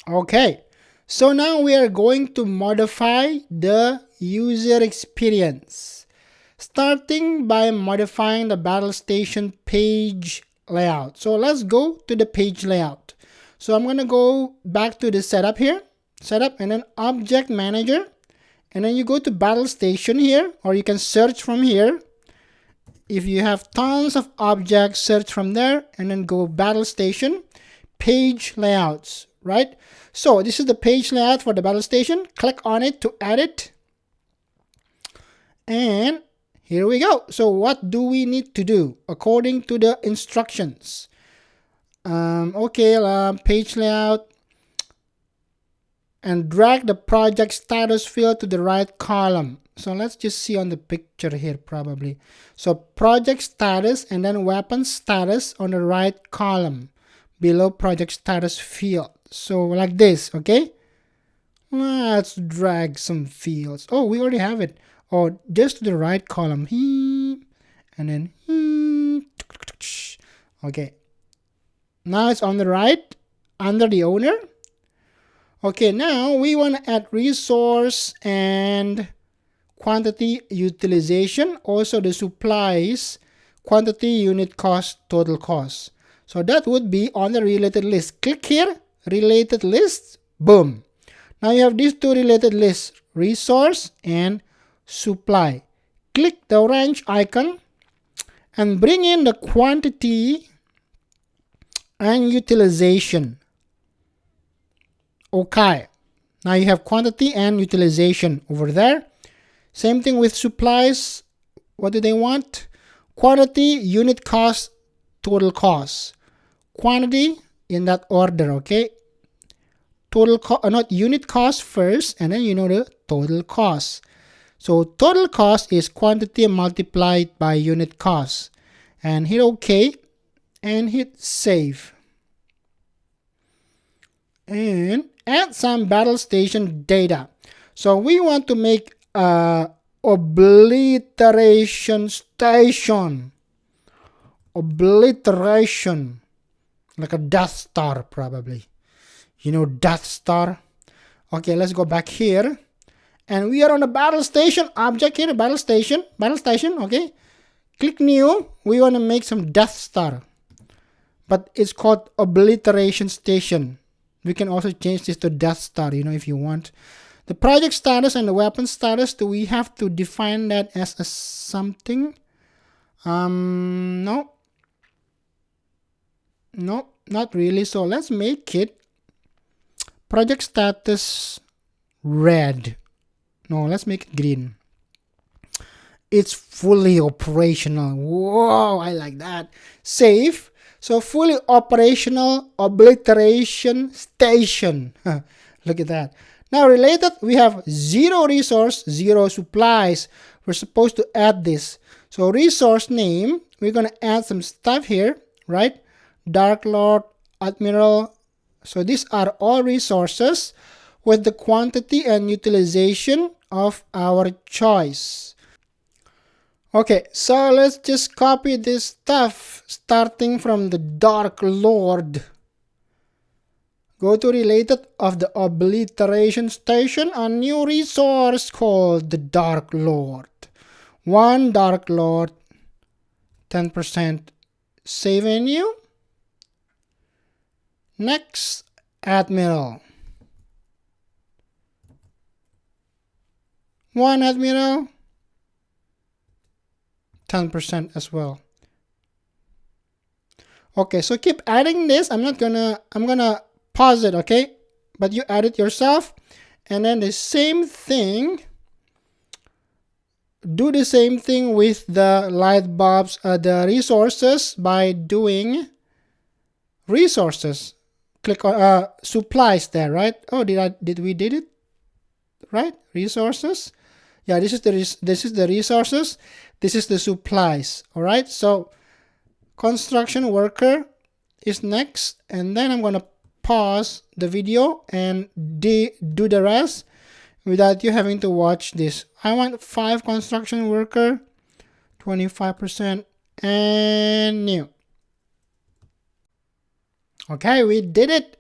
Okay, so now we are going to modify the user experience, starting by modifying the battle station page layout. So let's go to the page layout. So I'm going to go back to the setup here, setup, and then object manager, and then you go to battle station here, or you can search from here. If you have tons of objects, search from there, and then go battle station page layouts, right? So this is the page layout for the battle station. Click on it to add it, and here we go. So what do we need to do according to the instructions? Page layout, and drag the project status field to the right column. So let's just see on the picture here probably. So project status and then weapon status on the right column below project status field. So like this, okay? Let's drag some fields. Oh, we already have it. Oh, just to the right column. And then okay. Now it's on the right under the owner. Okay, now we want to add resource and quantity utilization, also the supplies, quantity, unit cost, total cost. So that would be on the related list. Click here, related list, boom. Now you have these two related lists, resource and supply. Click the orange icon and bring in the quantity and utilization. Okay, now you have quantity and utilization over there. Same thing with supplies. What do they want? Quantity, unit cost, total cost. Quantity in that order, okay? Total cost, not unit cost first, and then the total cost. So total cost is quantity multiplied by unit cost. And hit OK and hit save. And add some battle station data. So we want to make a obliteration station. Obliteration. Like a Death Star probably. Death Star. Okay, let's go back here. And we are on the battle station object here, battle station, okay? Click new. We want to make some Death Star. But it's called obliteration station. We can also change this to Death Star, if you want. The project status and the weapon status, do we have to define that as a something? No, not really. So let's make it project status red. No, let's make it green. It's fully operational. Whoa, I like that. Save. So fully operational obliteration station. Look at that. Now related, we have 0 resource, 0 supplies. We're supposed to add this. So resource name, we're going to add some stuff here, right? Dark Lord, Admiral. So these are all resources with the quantity and utilization of our choice. Okay, so let's just copy this stuff starting from the Dark Lord. Go to related of the obliteration station, a new resource called the Dark Lord. 1 Dark Lord, 10% save and new. Next, Admiral. 1 Admiral, 10% as well. Okay, so keep adding this. I'm gonna pause it, okay? But you add it yourself. And then the same thing. Do the same thing with the light bulbs, the resources by doing resources. Click on supplies there, right? Oh, did we did it? Right? Resources. Yeah, this is the resources. This is the supplies. All right. So construction worker is next, and then I'm gonna pause the video and do the rest without you having to watch this. I want 5 construction worker, 25%, and new. Okay, we did it.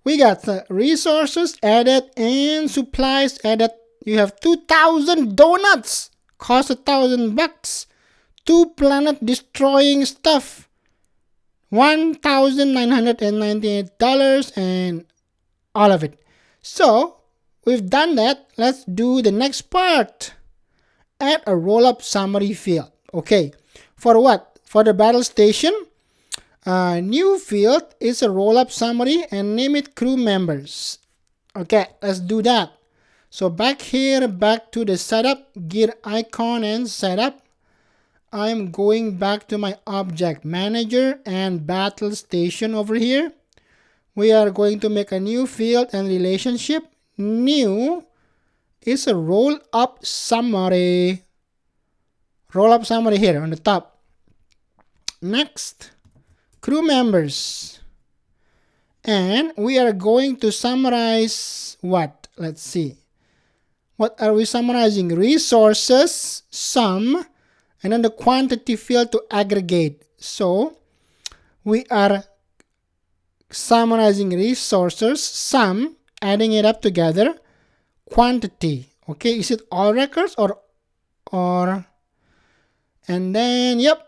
we got resources added and supplies added. You have 2,000 donuts, cost $1,000. 2 planet destroying stuff, $1,998, and all of it. So we've done that. Let's do the next part. Add a roll-up summary field. Okay, for what? For the battle station, new field is a roll-up summary and name it crew members. Okay, let's do that. So back here, back to the setup, gear icon and setup. I'm going back to my object manager and battle station over here. We are going to make a new field and relationship. New is a roll-up summary. Roll-up summary here on the top. Next, crew members. And we are going to summarize what? Let's see. What are we summarizing? Resources, sum, and then the quantity field to aggregate. So we are summarizing resources, sum, adding it up together, quantity. Okay, is it all records or and then yep.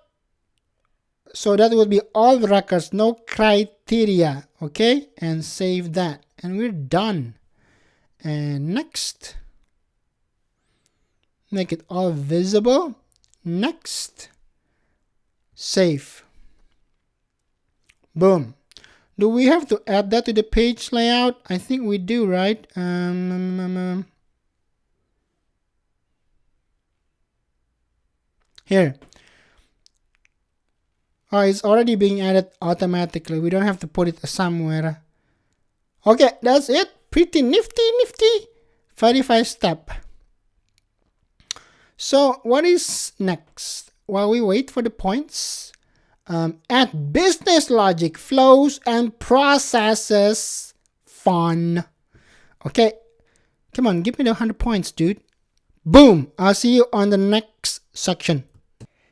So that will be all records, no criteria. Okay, and save that, and we're done. And next, make it all visible. Next, save. Boom. Do we have to add that to the page layout? I think we do, right? Here. Oh, it's already being added automatically. We don't have to put it somewhere. Okay, that's it. Pretty nifty. 35 step. So what is next? While we wait for the points, add business logic, flows, and processes. Fun. Okay, come on, give me the 100 points, dude. Boom. I'll see you on the next section.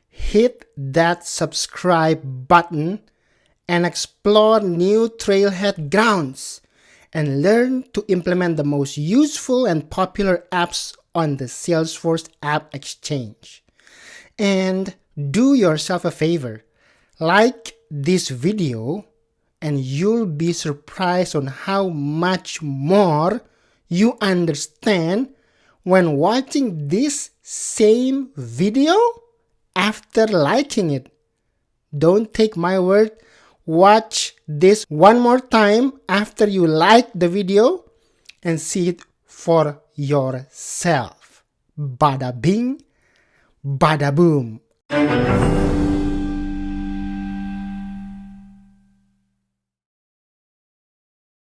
Hit that subscribe button and explore new Trailhead grounds and learn to implement the most useful and popular apps on the Salesforce App Exchange. And do yourself a favor, like this video, and you'll be surprised on how much more you understand when watching this same video after liking it. Don't take my word. Watch this one more time after you like the video and see it for yourself. Bada bing, bada boom.